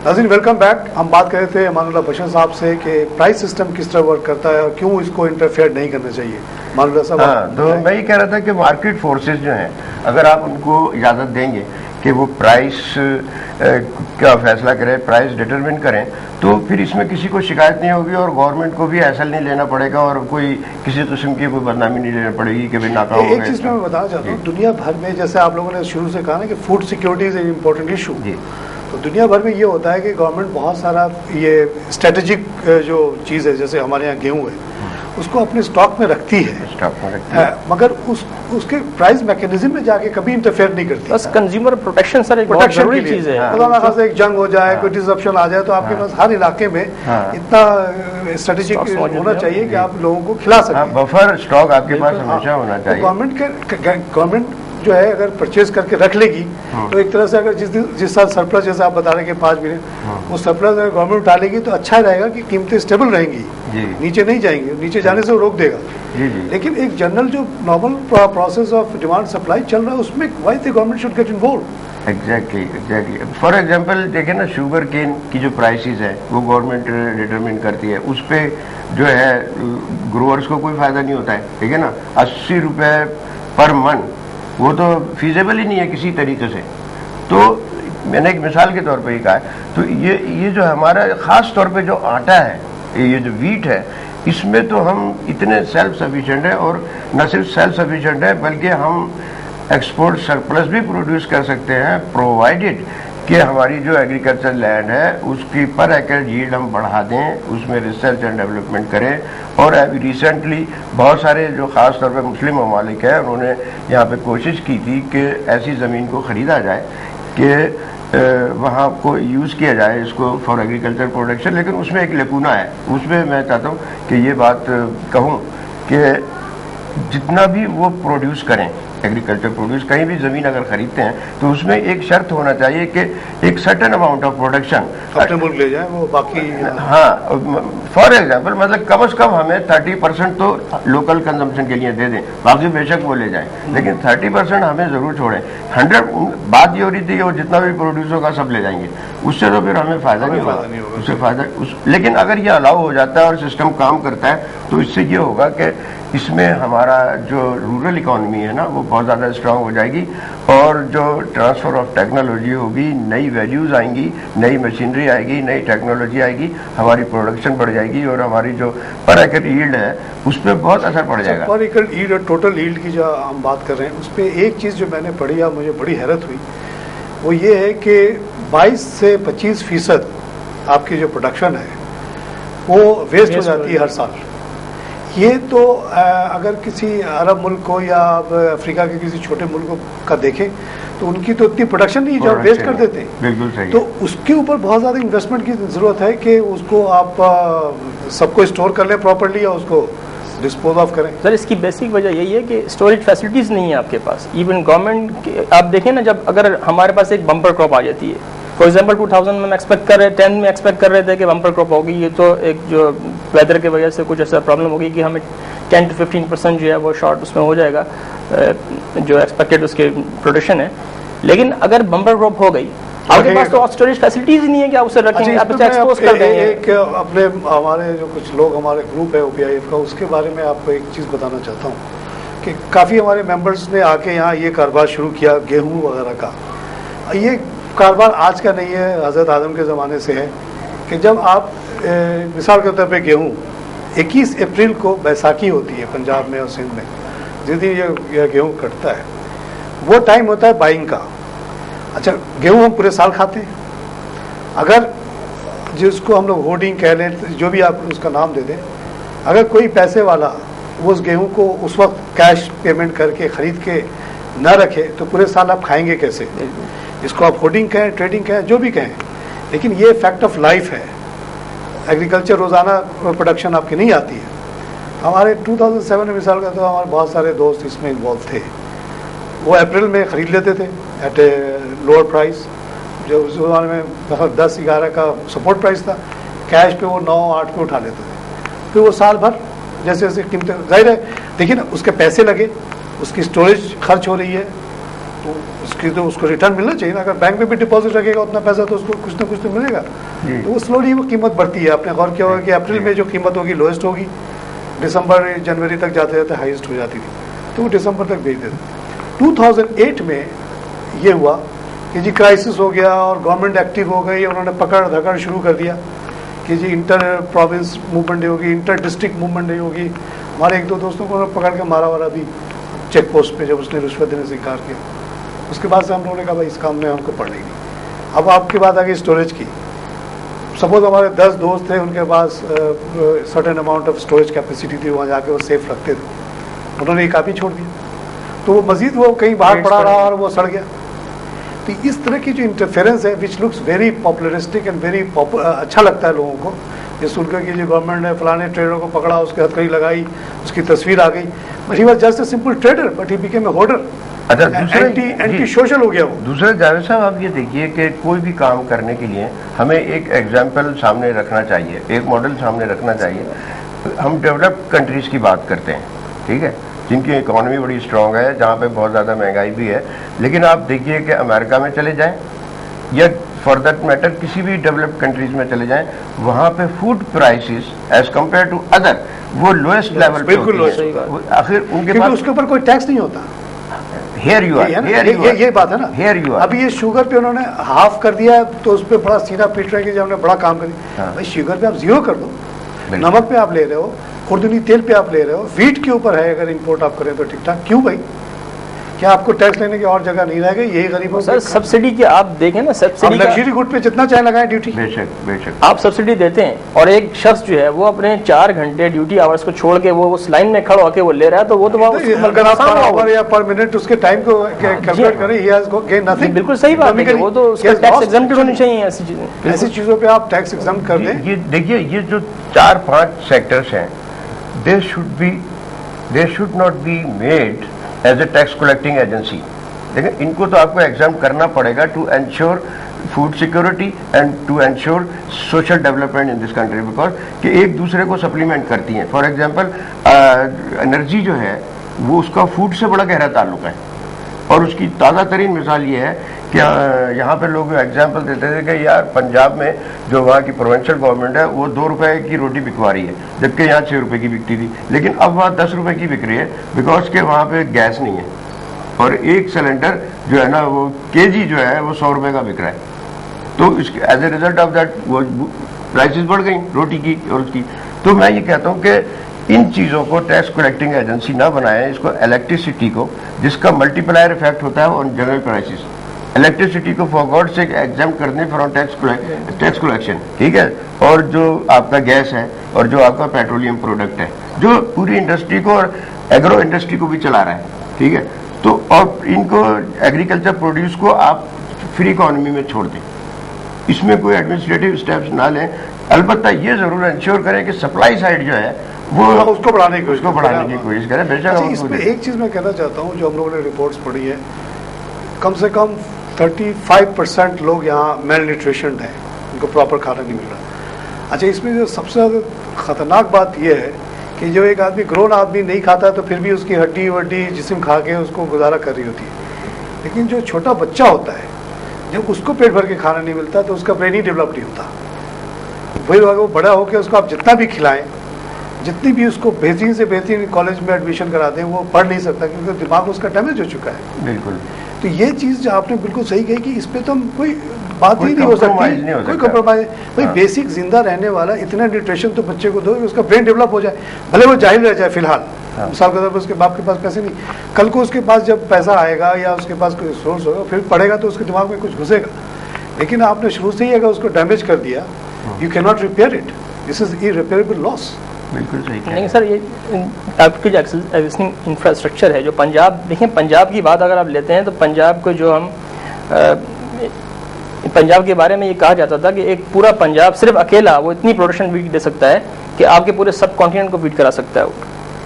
नाज़रीन welcome back. हम बात कर रहे थे अमानुल्लाह बशर साहब से कि प्राइस सिस्टम किस तरह वर्क करता है और क्यों इसको इंटरफेयर नहीं करना चाहिए। अमानुल्लाह साहब, हाँ, तो मैं ये कह रहा था कि मार्केट फोर्सेस जो हैं, अगर आप उनको इजाज़त देंगे कि वो प्राइस का फैसला करें, प्राइस डिटरमिन करें, तो फिर इसमें किसी को शिकायत नहीं होगी और गवर्नमेंट को भी ऐसा नहीं लेना पड़ेगा और कोई किसी किस्म की कोई बदनामी नहीं लेना पड़ेगी कि भाई नाकाम हो गए। एक चीज़ मैं बताना चाहता हूँ, दुनिया भर में जैसे आप लोगों ने शुरू से कहा ना कि food security is an important issue, तो दुनिया भर में ये होता है कि गवर्नमेंट बहुत सारा ये स्ट्रेटेजिक जो चीज़ है, जैसे हमारे यहाँ गेहूँ है, उसको अपने स्टॉक में रखती है, मगर उसके प्राइस मैकेनिज्म में जाके कभी इंटरफेयर नहीं करती। बस कंज्यूमर प्रोटेक्शन सर एक बहुत जरूरी चीज़ है। खुदा से एक जंग हो जाए, कोई डिसरप्शन आ जाए, तो आपके पास हर इलाके में इतना स्ट्रेटेजिक होना चाहिए कि आप लोगों को खिला सकें। बफर स्टॉक आपके पास हमेशा होना चाहिए। गवर्नमेंट जो है अगर परचेज करके रख लेगी तो एक तरह से अगर जिस साल सरप्लस, जैसे आप बता रहे हैं कि 5 मिलियन, वो सरप्लस अगर गवर्नमेंट उठा लेगी तो अच्छा रहेगा कि कीमतें स्टेबल रहेंगी, नीचे नहीं जाएंगी, नीचे जाने से वो रोक देगा। लेकिन एक जनरल जो normal process of demand supply चल रहा है, उसमें why the government should get involve. Exactly. For example देखें ना, शुगर केन की जो प्राइसेस है वो गवर्नमेंट डिटरमिन करती है, उस पर जो है ग्रोअर्स को कोई फायदा नहीं होता है, ठीक है ना। 80 रुपये पर मन वो तो फीजेबल ही नहीं है किसी तरीके से। तो मैंने एक मिसाल के तौर पे ही कहा है, तो ये जो हमारा ख़ास तौर पे जो आटा है, ये जो वीट है, इसमें तो हम इतने सेल्फ सफिशिएंट है, और न सिर्फ सेल्फ सफिशिएंट है बल्कि हम एक्सपोर्ट सरप्लस भी प्रोड्यूस कर सकते हैं, प्रोवाइडेड कि हमारी जो एग्रीकल्चर लैंड है उसकी पर एकड़ यील्ड हम बढ़ा दें, उसमें रिसर्च एंड डेवलपमेंट करें। और अभी रिसेंटली बहुत सारे जो ख़ास तौर पे मुस्लिम ममालिक हैं, उन्होंने यहाँ पे कोशिश की थी कि ऐसी ज़मीन को ख़रीदा जाए कि वहाँ को यूज़ किया जाए इसको फॉर एग्रीकल्चर प्रोडक्शन। लेकिन उसमें एक लेकुना है, उसमें मैं चाहता हूँ कि ये बात कहूँ कि जितना भी वो प्रोड्यूस करें, एग्रीकल्चर प्रोड्यूस कहीं भी ज़मीन अगर खरीदते हैं तो उसमें एक शर्त होना चाहिए कि एक सर्टेन अमाउंट ऑफ प्रोडक्शन अपने मुल्क ले जाए वो बाकी। हाँ, फॉर एग्जांपल मतलब कम से कम हमें 30% तो लोकल कंजम्पशन के लिए दे दें, बाकी बेशक वो ले जाएं, लेकिन 30% हमें ज़रूर छोड़ें। 100 बात ये हो रही थी कि वो जितना भी प्रोड्यूस होगा सब ले जाएंगे, उससे तो फिर हमें फ़ायदा नहीं होगा, उससे फ़ायदा लेकिन अगर ये अलाउ हो जाता है और सिस्टम काम करता है तो इससे ये होगा कि इसमें हमारा जो रूरल इकॉनमी है ना वो बहुत ज़्यादा स्ट्रांग हो जाएगी, और जो ट्रांसफ़र ऑफ टेक्नोलॉजी होगी, नई वैल्यूज़ आएंगी, नई मशीनरी आएगी, नई टेक्नोलॉजी आएगी, हमारी प्रोडक्शन बढ़ जाएगी और हमारी जो पर एकड़ यील्ड है उस पर बहुत असर पड़ जाएगा। पर एकड़ यील्ड और टोटल यील्ड की जो हम बात कर रहे हैं, उस पर एक चीज़ जो मैंने पढ़ी और मुझे बड़ी हैरत हुई वो ये है कि 22 से 25% आपकी जो प्रोडक्शन है वो वेस्ट हो जाती है हर साल। ये तो अगर किसी अरब मुल्क को या अफ्रीका के किसी छोटे मुल्क का देखें तो उनकी तो इतनी प्रोडक्शन नहीं जो वेस्ट कर देते हैं। बिल्कुल सही। तो उसके ऊपर बहुत ज़्यादा इन्वेस्टमेंट की ज़रूरत है कि उसको आप सबको स्टोर कर लें प्रॉपर्ली या उसको डिस्पोज ऑफ करें। सर इसकी बेसिक वजह यही है कि स्टोरेज फैसिलिटीज़ नहीं है आपके पास। इवन गवर्नमेंट आप देखें ना, जब अगर हमारे पास एक बम्पर क्रॉप आ जाती है, फॉर एग्जाम्पल 2000 में हम एक्सपेक्ट कर रहे 10 में एक्सपेक्ट कर रहे थे कि बम्पर क्रॉप होगी, ये तो एक जो वेदर की वजह से कुछ ऐसा प्रॉब्लम होगी कि हमें 10 to 15% जो है वो शॉर्ट उसमें हो जाएगा, जो एक्सपेक्टेड उसके प्रोडक्शन है। लेकिन अगर बम्पर क्रॉप हो गई, आपके पास तो स्टोरेज फैसिलिटीज ही नहीं है कि आप उसे रखेंगे, आप उसे एक्सपोज कर देंगे। एक अपने हमारे जो कुछ लोग हमारे ग्रुप है OPIF का, उसके बारे में आपको एक चीज़ बताना चाहता हूँ कि काफ़ी हमारे मेंबर्स ने आके यहाँ ये कारोबार शुरू किया गेहूँ वगैरह का। ये कारोबार आज का नहीं है, हज़रत आदम के ज़माने से है कि जब आप मिसाल के तौर पे गेहूँ 21 अप्रैल को बैसाखी होती है पंजाब में और सिंध में, जिस दिन ये गेहूँ कटता है वो टाइम होता है बाइंग का। अच्छा, गेहूँ हम पूरे साल खाते हैं, अगर जिसको हम लोग होर्डिंग कह लें, जो भी आप उसका नाम दे दें, अगर कोई पैसे वाला वो उस गेहूँ को उस वक्त कैश पेमेंट करके ख़रीद के न रखे तो पूरे साल आप खाएंगे कैसे? इसको आप होर्डिंग कहें, ट्रेडिंग कहें, जो भी कहें, लेकिन ये फैक्ट ऑफ लाइफ है। एग्रीकल्चर रोज़ाना प्रोडक्शन आपकी नहीं आती है। हमारे 2007 में मिसाल का तो हमारे बहुत सारे दोस्त इसमें इन्वॉल्व थे, वो अप्रैल में ख़रीद लेते थे एट ए लोअर प्राइस, जो उस ज़माने में 10-11 का सपोर्ट प्राइस था, कैश पे वो 9-8 पे उठा लेते थे। फिर वो साल भर जैसे जैसे कीमतें, जाहिर है देखिए ना, उसके पैसे लगे, उसकी स्टोरेज खर्च हो रही है, तो उसकी तो उसको रिटर्न मिलना चाहिए ना. अगर बैंक में भी डिपॉजिट रखेगा उतना पैसा तो उसको कुछ ना कुछ तो मिलेगा. तो वो स्लोली वो कीमत बढ़ती है. आपने गौर किया होगा कि अप्रैल में जो कीमत होगी लोएस्ट होगी, दिसंबर जनवरी तक जाते जाते हाईएस्ट हो जाती थी, तो वो दिसंबर तक भेज देते. 2008 में ये हुआ कि जी क्राइसिस हो गया और गवर्नमेंट एक्टिव हो गई. उन्होंने पकड़ धकड़ शुरू कर दिया कि जी इंटर प्रोविंस मूवमेंट नहीं होगी, इंटर डिस्ट्रिक्ट मूवमेंट नहीं होगी. हमारे एक दो दोस्तों को उन्होंने पकड़ के मारा वारा भी चेक पोस्ट पे, जब उसने रिश्वत देने से इनकार किया. उसके बाद से हम लोगों ने कहा भाई इस काम में हमको पड़ना ही नहीं. अब आपकी बात आ गई स्टोरेज की. सपोज हमारे 10 दोस्त थे, उनके पास certain amount of storage capacity थी, वहाँ जाके वो सेफ रखते थे. उन्होंने ये काफ़ी छोड़ दिया, तो वो मजीद वो कहीं बाहर पड़ा रहा और वो सड़ गया. तो इस तरह की जो इंटरफेरेंस है which looks very popularistic and very अच्छा लगता है लोगों को. ये सुनकर कि जो गवर्नमेंट ने फलाने ट्रेडर को पकड़ा, उसके हथकड़ी लगाई, उसकी तस्वीर आ गई. But he was just a simple trader but he became a hoarder. अच्छा, एंटी सोशल हो गया वो. दूसरा जावेद साहब, आप ये देखिए कि कोई भी काम करने के लिए हमें एक एग्जाम्पल सामने रखना चाहिए, एक मॉडल सामने रखना चाहिए. हम डेवलप्ड कंट्रीज की बात करते हैं, ठीक है, जिनकी इकोनॉमी बड़ी स्ट्रांग है, जहाँ पे बहुत ज़्यादा महंगाई भी है. लेकिन आप देखिए कि अमेरिका में चले जाएं या फॉर दैट मैटर किसी भी डेवलप्ड कंट्रीज में चले जाएं, वहाँ पे food prices as compare to other वो लोएस्ट लेवल पे बिल्कुल होती है. आखिर उनके पास उसके ऊपर कोई टैक्स नहीं होता. Here you are, ये बात है ना. Here you are. अभी ये शुगर पे उन्होंने हाफ कर दिया, तो उस पर बड़ा सीना पीट रहे हैं कि हमने बड़ा काम कर दिया. भाई शुगर पे आप जीरो कर दो, नमक पे आप ले रहे हो, खुर्दनी तेल पे आप ले रहे हो, वीट के ऊपर है, अगर इंपोर्ट आप करें तो ठीक ठाक. क्यों भाई, क्या आपको टैक्स लेने की और जगह नहीं रह गई? यही गरीबों सर सब्सिडी की आप देखें ना, सब्सिडी लग्जरी गुड पे जितना चाहे लगाए ड्यूटी. बेशक बेशक आप सब्सिडी देते हैं और एक शख्स जो है वो अपने 4 घंटे ड्यूटी आवर्स को छोड़ के वो उस लाइन में खड़ा होकर वो ले रहा है, तो वो तो अगर आप पर आवर या पर मिनट उसके टाइम को कैलकुलेट करें, ही हैज गेन नथिंग. बिल्कुल सही बात है, वो तो उसका टैक्स एग्जम्प्टेड होनी चाहिए. ऐसी चीजें, ऐसी चीजों पे आप टैक्स एग्जम्प्ट कर दें. ये देखिए, ये जो 4-5 सेक्टर्स हैं, they should not be made as a tax collecting agency. लेकिन इनको तो आपको एग्जाम करना पड़ेगा to ensure food security and to ensure social development in this country, because कि एक दूसरे को सप्लीमेंट करती हैं. फॉर एग्जांपल एनर्जी जो है वो उसका फूड से बड़ा गहरा ताल्लुक है. और उसकी ताज़ा तरीन मिसाल ये है कि यहाँ पे लोग एग्जाम्पल देते थे कि यार पंजाब में जो वहाँ की प्रोविंशियल गवर्नमेंट है वो 2 रुपए की रोटी बिकवा रही है, जबकि यहाँ 6 रुपए की बिकती थी. लेकिन अब वहाँ 10 रुपए की बिक रही है, बिकॉज के वहाँ पे गैस नहीं है और एक सिलेंडर जो है ना वो केजी जो है वो 100 रुपए का बिक रहा है. तो इसके as a result of that वो प्राइसेस बढ़ गई रोटी की और उसकी. तो मैं ये कहता हूँ कि इन चीज़ों को टैक्स कलेक्टिंग एजेंसी ना बनाएं, इसको इलेक्ट्रिसिटी को, जिसका मल्टीप्लायर इफेक्ट होता है ऑन जनरल प्राइसेस, इलेक्ट्रिसिटी को फॉर गॉड से एग्जाम कर दें फ्रॉम टैक्स कलेक्शन, ठीक है. और जो आपका गैस है और जो आपका पेट्रोलियम प्रोडक्ट है जो पूरी इंडस्ट्री को और एग्रो इंडस्ट्री को भी चला रहा है, ठीक है. तो और इनको एग्रीकल्चर प्रोड्यूस को आप फ्री इकोनॉमी में छोड़ दें, इसमें कोई एडमिनिस्ट्रेटिव स्टेप्स ना लें. अलबत्ता ये जरूर इंश्योर करें कि सप्लाई साइड जो है वो उसको बढ़ाने की कोशिश करें. बेशक इसमें एक चीज़ मैं कहना चाहता हूँ, जो हम लोगों ने रिपोर्ट्स पढ़ी है, कम से कम 35% लोग यहाँ मेल न्यूट्रिशन है, उनको प्रॉपर खाना नहीं मिल रहा. अच्छा, इसमें जो सबसे ज़्यादा खतरनाक बात यह है कि जो एक आदमी ग्रोन आदमी नहीं खाता है तो फिर भी उसकी हड्डी वड्डी जिस्म खा के उसको गुजारा कर रही होती है. लेकिन जो छोटा बच्चा होता है, जब उसको पेट भर के खाना नहीं मिलता तो उसका ब्रेन ही डेवलप नहीं होता. वही वो बड़ा होकर उसको आप जितना भी खिलाएं, जितनी भी उसको बेहतरीन से बेहतरीन कॉलेज में एडमिशन करा दें, वो पढ़ नहीं सकता क्योंकि दिमाग उसका डैमेज हो चुका है. बिल्कुल. तो ये चीज़ जो आपने बिल्कुल सही कही कि इस पे तो हम कोई बात ही नहीं हो सकती, कोई कॉम्प्रोमाइज. भाई बेसिक जिंदा रहने वाला इतना न्यूट्रिशन तो बच्चे को दो कि उसका ब्रेन डेवलप हो जाए, भले वो जाहिल रह जाए फिलहाल. मिसाल के तौर पर उसके बाप के पास पैसे नहीं, कल को उसके पास जब पैसा आएगा या उसके पास कोई सोर्स होगा फिर पढ़ेगा तो उसके दिमाग में कुछ घुसेगा. लेकिन आपने शुरू से ही अगर उसको डैमेज कर दिया, you can not repair it. This is irreparable loss. बिल्कुल सही. नहीं सर, ये आपकी जो एक्सिस्टिंग इंफ्रास्ट्रक्चर है, जो पंजाब, देखें पंजाब की बात अगर आप लेते हैं तो पंजाब को जो हम पंजाब के बारे में ये कहा जाता था कि एक पूरा पंजाब सिर्फ अकेला वो इतनी प्रोडक्शन भी दे सकता है कि आपके पूरे सब कॉन्टिनेंट को फीड करा सकता है.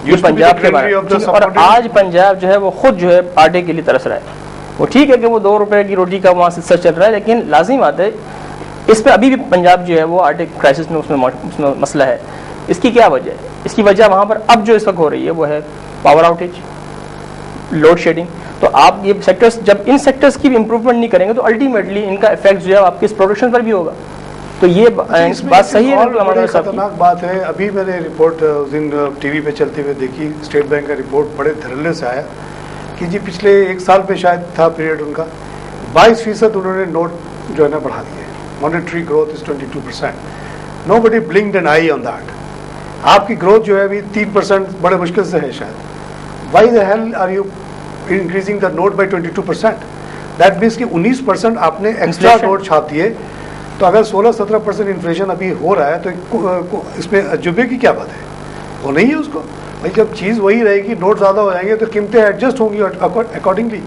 ये पंजाब के बारे में. और आज पंजाब जो है वो खुद जो है आटे के लिए तरस रहा है. वो ठीक है कि वो 2 रुपए की रोटी का वहाँ से सच चल रहा है, लेकिन लाजिम बात है इस पर अभी भी पंजाब जो है वो आटे क्राइसिस में उसमें मसला है. इसकी क्या वजह है? इसकी वजह वहाँ पर अब जो इस वक्त हो रही है वो है पावर आउटेज, लोड शेडिंग. تو آپ یہ سیکٹرز جب ان سیکٹرز کی بھی امپروومنٹ نہیں کریں گے تو الٹیمیٹلی ان کا افیکٹ جو ہے آپ کی پروڈکشن پر بھی ہوگا. تو یہ بات صحیح ہے. بڑی خطرناک بات ہے. ابھی میں نے رپورٹ اس دن ٹی وی پہ چلتے ہوئے دیکھی, اسٹیٹ بینک کا رپورٹ بڑے دھڑلے سے آیا کہ جی پچھلے ایک سال پہ شاید تھا پیریڈ ان کا, 22% انہوں نے نوٹ جو ہے نا بڑھا دیے. Monetary growth is 22%. Nobody blinked an eye on that. آپ کی گروتھ جو ہے ابھی 3% بڑے مشکل سے ہے شاید. Why the hell are you increasing the note by 22%؟ That means کہ 19% آپ نے ایکسٹرا نوٹ چھاپ دیے. تو اگر 16-17% انفلیشن ابھی ہو رہا ہے تو اس میں عجوبے کی کیا بات ہے؟ وہ نہیں ہے اس کو بھائی. جب چیز وہی رہے گی, نوٹ زیادہ ہو جائیں گے تو قیمتیں ایڈجسٹ ہوں گی اکارڈنگلی.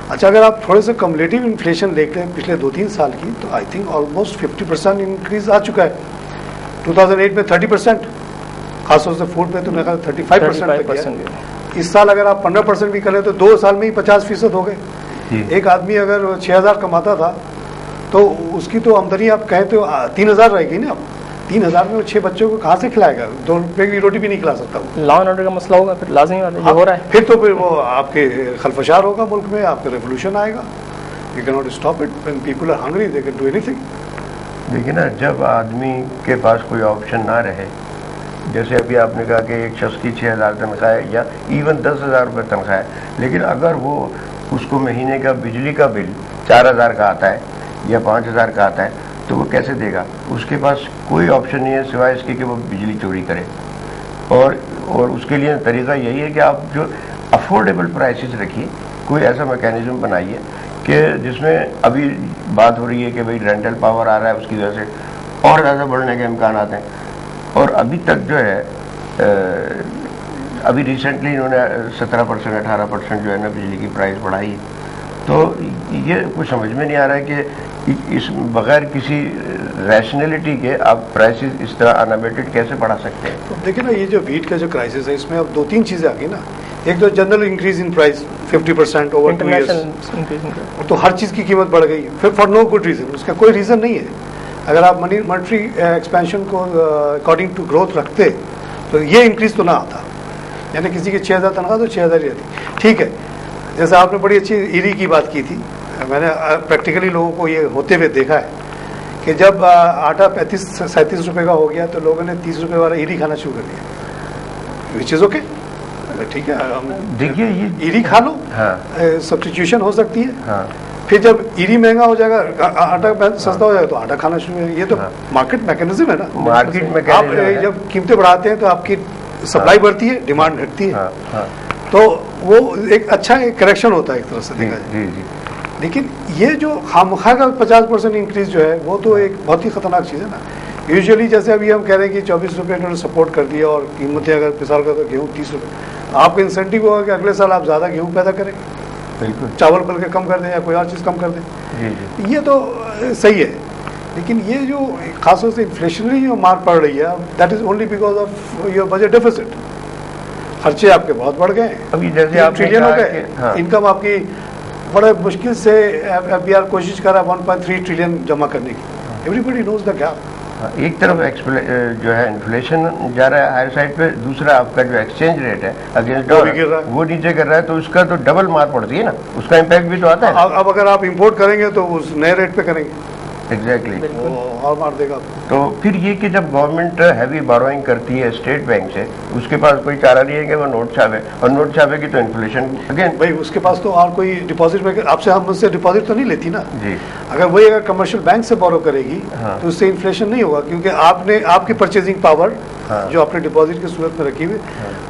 اچھا, اگر آپ تھوڑے سے کمولیٹیو انفلیشن دیکھ لیں پچھلے 2-3 سال کی تو آئی تھنک آلموسٹ 50% انکریز آ چکا ہے. 2008 میں 30%, خاص طور سے فوڈ پہ تو میرا خیال 35% تک ہے. اس سال اگر آپ 15% بھی کریں تو 2 سال میں ہی 50% ہو گئے. ایک آدمی اگر 6,000 کماتا تھا تو اس کی تو آمدنی آپ کہیں تو 3,000 رہے گی نا. 3,000 میں وہ 6 بچوں کو کہاں سے کھلائے گا؟ 2 روپے کی روٹی بھی نہیں کھلا سکتا. لا اینڈ آرڈر کا مسئلہ ہوگا پھر لازمی بات ہے, یہ ہو رہا ہے. پھر تو پھر وہ آپ کے خلفشار ہوگا ملک میں, آپ کا ریولوشن آئے گا. You can not stop it. When people are hungry they can do اینی تھنگ. دیکھیے نا, جب آدمی کے پاس کوئی آپشن نہ رہے, جیسے ابھی آپ نے کہا کہ ایک شخص کی 6,000 تنخواہ ہے یا ایون 10,000 روپے تنخواہ ہے, لیکن اگر وہ اس کو مہینے کا بجلی کا بل 4,000 کا آتا ہے یا 5,000 کا آتا ہے تو وہ کیسے دے گا؟ اس کے پاس کوئی آپشن نہیں ہے سوائے اس کے کہ وہ بجلی چوری کرے. اور اس کے لیے طریقہ یہی ہے کہ آپ جو افورڈیبل پرائسز رکھیے, کوئی ایسا میکینزم بنائیے کہ جس میں ابھی بات ہو رہی ہے کہ بھائی رینٹل پاور آ رہا ہے, اس کی وجہ سے اور زیادہ بڑھنے کے امکانات ہیں. اور ابھی تک جو ہے ابھی ریسنٹلی انہوں نے 17% 18% جو ہے نا بجلی کی پرائز بڑھائی. تو یہ کچھ سمجھ میں نہیں آ رہا ہے کہ اس بغیر کسی ریشنلٹی کے آپ پرائسز اس طرح انابیٹڈ کیسے بڑھا سکتے ہیں؟ تو دیکھیں نا, یہ جو ویٹ کا جو کرائسس ہے اس میں اب 2-3 چیزیں آ گئی نا. ایک تو general increase in price 50% over 2 years, تو ہر چیز کی قیمت بڑھ گئی پھر فار نو گڈ ریزن. اس کا کوئی ریزن نہیں ہے. اگر آپ مانیٹری ایکسپینشن کو اکارڈنگ ٹو گروتھ رکھتے تو یہ انکریز تو نہ آتا. یعنی کسی کی 6,000 تنخواہ تو 6,000 ہی رہتی. ٹھیک ہے, جیسے آپ نے بڑی اچھی ایری کی بات کی تھی, میں نے پریکٹیکلی لوگوں کو یہ ہوتے ہوئے دیکھا ہے کہ جب آٹا 35-37 روپے کا ہو گیا تو لوگوں نے 30 روپے والا ایری کھانا شروع کر دیا. وچ از اوکے, ٹھیک ہے, دیکھیے یہ ایری کھا لو, سبسٹیٹیوشن ہو سکتی ہے. پھر جب ایری مہنگا ہو جائے گا, آٹا سستا ہو جائے گا تو آٹا کھانا شروع ہے. یہ تو مارکیٹ میکینزم ہے نا. مارکیٹ آپ جب قیمتیں بڑھاتے ہیں تو آپ کی سپلائی بڑھتی ہے, ڈیمانڈ گھٹتی ہے. تو وہ ایک اچھا کریکشن ہوتا ہے ایک طرح سے دیکھا جائے. لیکن یہ جو خامخواہ کا 50% انکریز جو ہے وہ تو ایک بہت ہی خطرناک چیز ہے نا. یوزلی جیسے ابھی ہم کہہ رہے ہیں کہ 24 روپے انہوں نے سپورٹ کر دیا اور قیمتیں اگر مثال کا تو گیہوں 30 روپے, آپ کا انسینٹیو ہوگا کہ اگلے سال آپ زیادہ گیہوں پیدا کریں, بالکل چاول بلکہ کم کر دیں یا کوئی اور چیز کم کر دیں. یہ تو صحیح ہے. لیکن یہ جو خاص طور سے انفلیشنری جو مار پڑ رہی ہے, that is only because of your budget deficit. خرچے آپ کے بہت بڑھ گئے, ابھی جیسے آپ ٹریلین ہو گئے. انکم آپ کی بڑے مشکل سے ایف بی آر کوشش کر رہا ہے 1.3 ٹریلین جمع کرنے کی. Everybody knows the gap. ایک طرف جو ہے انفلیشن جا رہا ہے ہائر سائڈ پہ, دوسرا آپ کا جو ایکسچینج ریٹ ہے اگینسٹ وہ نیچے کر رہا ہے, تو اس کا تو ڈبل مار پڑتی ہے نا, اس کا امپیکٹ بھی تو آتا ہے. اب اگر آپ امپورٹ کریں گے تو اس نئے ریٹ پہ کریں گے, ایگزیکٹلی, اور مار دے گا. تو پھر یہ کہ جب گورنمنٹ ہیوی بوروئنگ کرتی ہے اسٹیٹ بینک سے, اس کے پاس کوئی چارہ نہیں ہے کہ وہ نوٹ چھاپے, اور نوٹ چھاپے گی تو انفلیشن اگین. بھائی اس کے پاس تو اور کوئی ڈپازٹ میں آپ سے ہم سے ڈپازٹ تو نہیں لیتی نا. جی, اگر وہی اگر کمرشل بینک سے بورو کرے گی تو اس سے انفلیشن نہیں ہوگا, کیونکہ آپ کی پرچیزنگ پاور جو آپ نے ڈپازٹ کی صورت میں رکھی ہوئی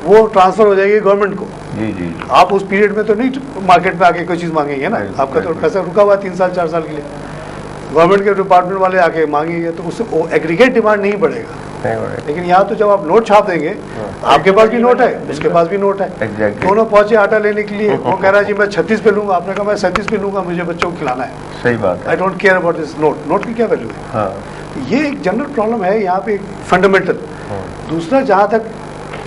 وہ ٹرانسفر ہو جائے گی گورنمنٹ کو. جی, آپ اس پیریڈ میں تو نہیں مارکیٹ میں آ کے کوئی چیز مانگیں گے نا. آپ کا تو پیسہ رکا ہوا ہے 3 سال 4 سال کے لیے, گورنمنٹ کے ڈپارٹمنٹ والے آ کے مانگیں گے تو اس سے ایگریگیٹ ڈیمانڈ نہیں بڑھے گا. لیکن یہاں تو جب آپ نوٹ چھاپ دیں گے, آپ کے پاس بھی نوٹ ہے, اس کے پاس بھی نوٹ ہے, دونوں پہنچے آٹا لینے کے لیے, وہ کہہ رہا ہے جی میں 36 پہ لوں گا, آپ نے کہا میں 37 پہ لوں گا, مجھے بچوں کو کھلانا ہے. صحیح بات ہے. I don't care about this note. Note کی کیا ویلیو ہے؟ یہ ایک جنرل پرابلم ہے یہاں پہ, فنڈامنٹل. دوسرا, جہاں تک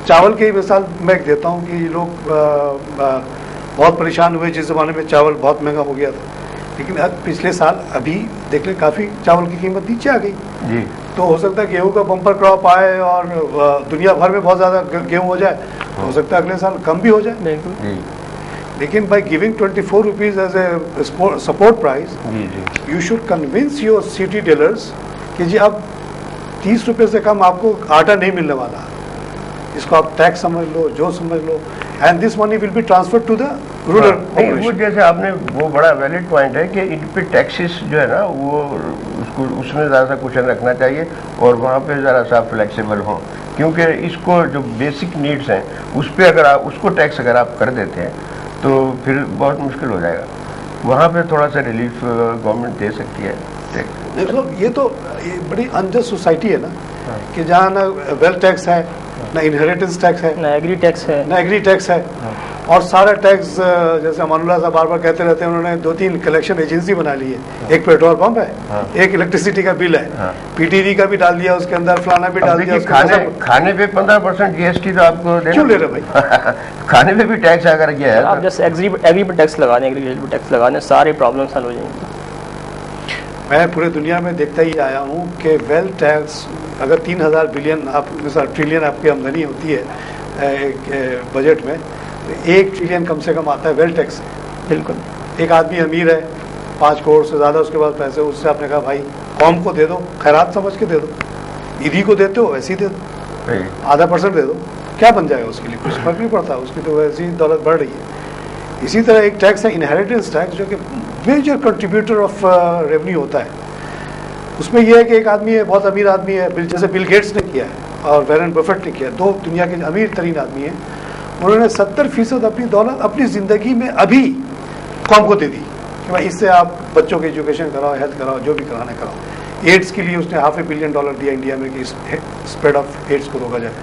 چاول کی مثال میں دیتا ہوں کہ لوگ بہت پریشان ہوئے جس زمانے میں چاول بہت مہنگا ہو گیا تھا, لیکن پچھلے سال ابھی دیکھ لیں کافی چاول کی قیمت نیچے آ گئی. جی, تو ہو سکتا ہے گیہوں کا بمپر کراپ آئے اور دنیا بھر میں بہت زیادہ گیہوں ہو جائے, تو ہو سکتا ہے اگلے سال کم بھی ہو جائے. लेकिन by giving 24 rupees as a support price, ji ji you should convince your city dealers कि जी अब 30 रुपए से कम आपको आटा नहीं मिलने वाला, इसको आप टैक्स समझ लो, जो समझ लो, and this money will be transfer to the rural नहीं, वो जैसे आपने वो बड़ा वैलिड पॉइंट है कि इन पे टैक्सेस जो है ना वो उसको उसमें ज़्यादा सा क्वेश्चन रखना चाहिए और वहाँ पे ज़रा सा फ्लेक्सिबल हो, क्योंकि इसको जो बेसिक नीड्स हैं उस पर अगर आप उसको टैक्स अगर आप कर देते हैं तो फिर बहुत मुश्किल हो जाएगा। वहाँ पे थोड़ा सा रिलीफ गवर्नमेंट दे सकती है टैक्स। देखो ये बड़ी अनजस्ट सोसाइटी है ना कि जहाँ ना वेल्थ टैक्स है, ना इनहेरिटेंस टैक्स है, ना एग्री टैक्स है, ना एग्री टैक्स है, और सारा टैक्स जैसे अमानुल्लाह साहब बार बार कहते रहते हैं, उन्होंने 2-3 कलेक्शन एजेंसी बना ली है, एक पेट्रोल पंप है, एक इलेक्ट्रिसिटी का बिल है, पीटीडी का भी डाल दिया उसके अंदर, फलाना भी डाल दिया उसके अंदर। खाने पे 15% जीएसटी तो आपको क्यों ले रहे भाई? खाने पे भी टैक्स अगर किया है आप जस्ट एग्री पे टैक्स लगा दें, एग्री पे टैक्स लगा दें, सारे प्रॉब्लम हल हो जाएंगे। मैं पूरे दुनिया में देखता ही आया हूँ कि वेल्थ टैक्स अगर 3000 बिलियन आप ट्रिलियन आपकी आमदनी होती है बजट में, तो 1 ट्रिलियन कम से कम आता है वेल्थ टैक्स से। बिल्कुल। एक आदमी अमीर है, 5 करोड़ से ज़्यादा उसके पास पैसे, उससे आपने कहा भाई कौम को दे दो, खैरात समझ के दे दो, ईदी को देते हो वैसे ही दे दो, आधा % दे दो, क्या बन जाएगा उसके लिए? कुछ फर्क नहीं पड़ता, उसकी तो वैसी दौलत बढ़ रही है। इसी तरह एक टैक्स है इनहेरिटेंस टैक्स, जो कि मेजर कंट्रीब्यूटर ऑफ रेवेन्यू होता है। उसमें यह है कि एक आदमी है, बहुत अमीर आदमी है, जैसे बिल गेट्स ने किया है और वॉरेन बफेट ने किया है, 2 दुनिया के अमीर तरीन आदमी हैं, उन्होंने 70% अपनी दौलत अपनी ज़िंदगी में अभी कौम को दे दी कि भाई इससे आप बच्चों की एजुकेशन कराओ, हेल्थ कराओ, जो भी कराना कराओ। एड्स के लिए उसने $500 बिलियन दिया इंडिया में कि स्प्रेड ऑफ एड्स को रोका जाए।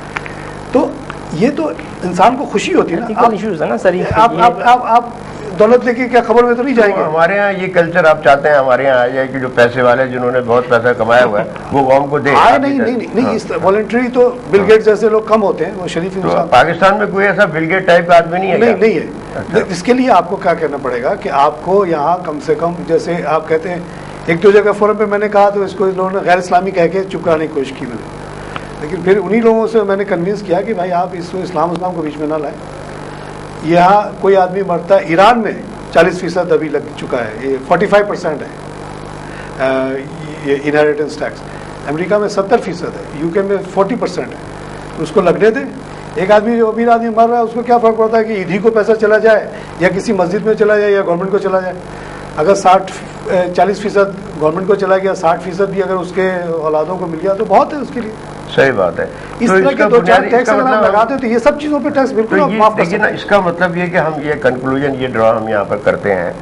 तो ये तो इंसान को खुशी होती है ना, आप दौलत लेके क्या खबर में तो नहीं जाएंगे। हमारे यहाँ ये कल्चर आप चाहते हैं हमारे यहाँ आ जाए कि जो पैसे वाले जिन्होंने बहुत पैसा कमाया हुआ है वो कौम को दे। नहीं, इस वॉलंटरी तो बिल गेट जैसे लोग कम होते हैं, वो शरीफ इंसान। पाकिस्तान में कोई ऐसा बिल गेट टाइप का आदमी नहीं है? नहीं है। इसके लिए आपको क्या करना पड़ेगा कि आपको यहाँ कम से कम, जैसे आप कहते हैं, 1-2 जगह फोरम पे मैंने कहा तो इसको इन लोगों ने गैर इस्लामी कह के चुप कराने की कोशिश की मैंने, लेकिन फिर उन्हीं लोगों से मैंने कन्विंस किया कि भाई आप इसको इस्लाम को बीच में ना लाएं। यहाँ कोई आदमी मरता है, ईरान में 40% अभी लग चुका है, ये 45% है ये इनहेरिटेंस टैक्स, अमेरिका में 70% है, यूके में 40% है, तो उसको लगने दें। एक आदमी जो अमीर आदमी मर रहा है उसको क्या फ़र्क पड़ता है कि ईदी को पैसा चला जाए या किसी मस्जिद में चला जाए या गवर्नमेंट को चला जाए। अगर 40% गवर्नमेंट को चला गया, 60% भी अगर उसके औलादों को मिल गया तो बहुत है उसके लिए। सही बात है। इस तरह के 2-4 टैक्स अगर हम लगाते तो ये सब चीज़ों पे टैक्स बिल्कुल माफ कर सकते हैं। इसका मतलब ये कि हम ये कंक्लूजन ये ड्रॉ हम यहाँ पर करते हैं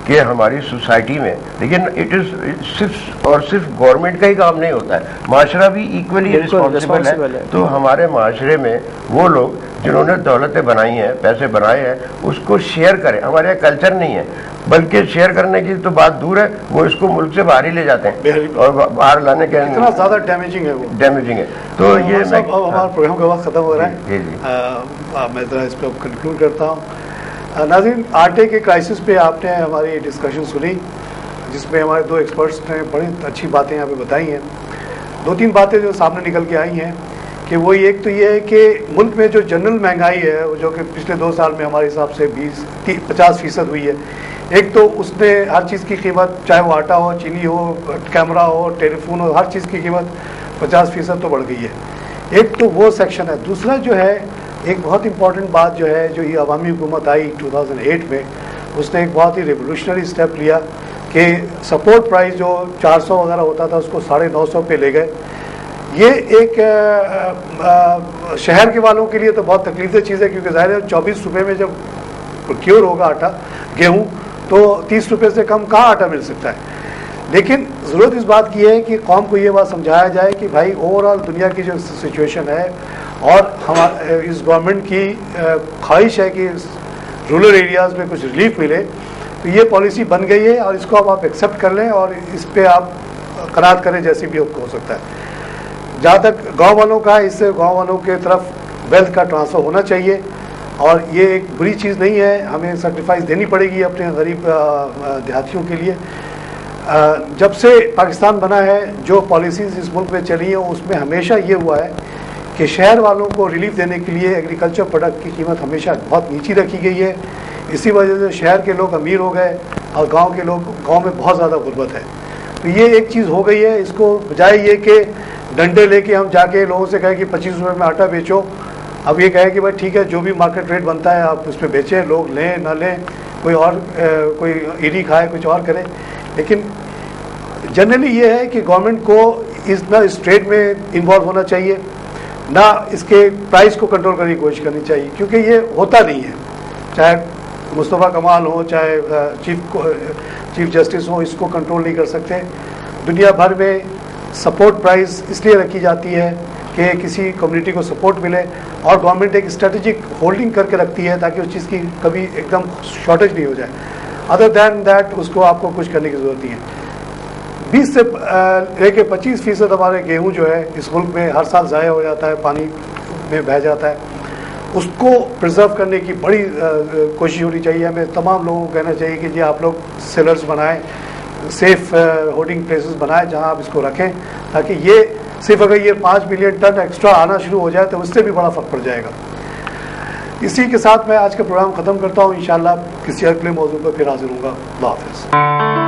कि हमारी सोसाइटी में, लेकिन इट इज सिर्फ गवर्नमेंट का ही काम नहीं होता है, माशरा भी इक्वली रिस्पॉन्सिबल है। तो हमारे माशरे में वो लोग जिन्होंने दौलतें बनाई हैं, पैसे बनाए हैं, उसको शेयर करें। हमारे यहाँ कल्चर नहीं है, बल्कि शेयर करने की तो बात दूर है, वो इसको मुल्क से बाहर ही ले जाते हैं और बाहर लाने के इतना ज़्यादा डैमेजिंग है वो, डैमेजिंग है। तो ये हमारा प्रोग्राम का वक्त ख़त्म हो रहा है, मैं ज़रा इस पर कंक्लूड करता हूँ। नाज़रीन, आटे के क्राइसिस पे आपने हमारी डिस्कशन सुनी, जिसमें हमारे 2 एक्सपर्ट्स ने बड़ी अच्छी बातें यहाँ पे बताई हैं। 2-3 बातें जो सामने निकल के आई हैं कि वो एक तो ये है कि मुल्क में जो जनरल महंगाई है, जो कि पिछले 2 साल में हमारे हिसाब से 50% हुई है। एक तो उसने हर चीज़ की कीमत, चाहे वो आटा हो, चीनी हो, कैमरा हो, टेलीफोन हो, हर चीज़ की कीमत 50% तो बढ़ गई है। एक तो वो सेक्शन है। दूसरा जो है, एक बहुत इंपॉर्टेंट बात जो है, जो ये अवामी हुकूमत आई 2008 में, उसने एक बहुत ही रेवोल्यूशनरी स्टेप लिया कि सपोर्ट प्राइस जो 400 वगैरह होता था उसको 950 पे ले गए। ये एक शहर के वालों के लिए तो बहुत तकलीफ चीज़ है, क्योंकि ज़ाहिर है 24 रुपये में जब प्रोक्योर होगा आटा, गेहूँ, तो 30 रुपये से कम कहाँ आटा मिल सकता है। लेकिन ज़रूरत इस बात की है कि कौम को ये बात समझाया जाए कि भाई ओवरऑल दुनिया की जो सिचुएशन है और हमारे इस गवर्नमेंट की ख्वाहिश है कि रूरल एरियाज़ में कुछ रिलीफ मिले, तो ये पॉलिसी बन गई है और इसको अब आप एक्सेप्ट कर लें और इस पर आप करार करें जैसे भी हो सकता है। जहाँ तक गांव वालों का है, इससे गांव वालों के तरफ वेल्थ का ट्रांसफ़र होना चाहिए और ये एक बुरी चीज़ नहीं है, हमें सेक्रीफाइस देनी पड़ेगी अपने गरीब देहातियों के लिए। जब से पाकिस्तान बना है, जो पॉलिसीज़ इस मुल्क में चली हैं उसमें हमेशा ये हुआ है कि शहर वालों को रिलीफ देने के लिए एग्रीकल्चर प्रोडक्ट की कीमत हमेशा बहुत नीची रखी गई है। اسی وجہ سے شہر کے لوگ امیر ہو گئے اور گاؤں کے لوگ، گاؤں میں بہت زیادہ غربت ہے. تو یہ ایک چیز ہو گئی ہے. اس کو بجائے یہ کہ ڈنڈے لے کے ہم جا کے لوگوں سے کہیں کہ 25 روپے میں آٹا بیچو، اب یہ کہیں کہ بھائی ٹھیک ہے جو بھی مارکیٹ ریٹ بنتا ہے آپ اس پہ بیچیں، لوگ لیں نہ لیں، کوئی اور کوئی ایڈی کھائے کچھ اور کرے. لیکن جنرلی یہ ہے کہ گورنمنٹ کو نہ اس ٹریڈ میں انوالو ہونا چاہیے، نہ اس کے پرائز کو کنٹرول کرنے کی کوشش کرنی چاہیے، کیونکہ یہ ہوتا نہیں ہے. چاہے مصطفیٰ کمال ہو، چاہے چیف جسٹس ہو، اس کو کنٹرول نہیں کر سکتے. دنیا بھر میں سپورٹ پرائز اس لیے رکھی جاتی ہے کہ کسی کمیونٹی کو سپورٹ ملے، اور گورنمنٹ ایک اسٹریٹجک ہولڈنگ کر کے رکھتی ہے تاکہ اس چیز کی کبھی ایک دم شارٹیج نہیں ہو جائے. ادر دین دیٹ اس کو آپ کو کچھ کرنے کی ضرورت نہیں ہے. 20 سے لے کے 25% ہمارے گیہوں جو ہے اس ملک میں ہر سال ضائع ہو جاتا ہے، پانی میں بہہ جاتا ہے. اس کو پرزرو کرنے کی بڑی کوشش ہونی چاہیے. ہمیں تمام لوگوں کو کہنا چاہیے کہ جی آپ لوگ سیلرز بنائیں، سیف ہولڈنگ پلیسز بنائیں جہاں آپ اس کو رکھیں، تاکہ یہ صرف اگر یہ 5 ملین ٹن ایکسٹرا آنا شروع ہو جائے تو اس سے بھی بڑا فرق پڑ جائے گا. اسی کے ساتھ میں آج کا پروگرام ختم کرتا ہوں. انشاءاللہ کسی اگلے موضوع پر پھر حاضر ہوں گا. اللہ حافظ.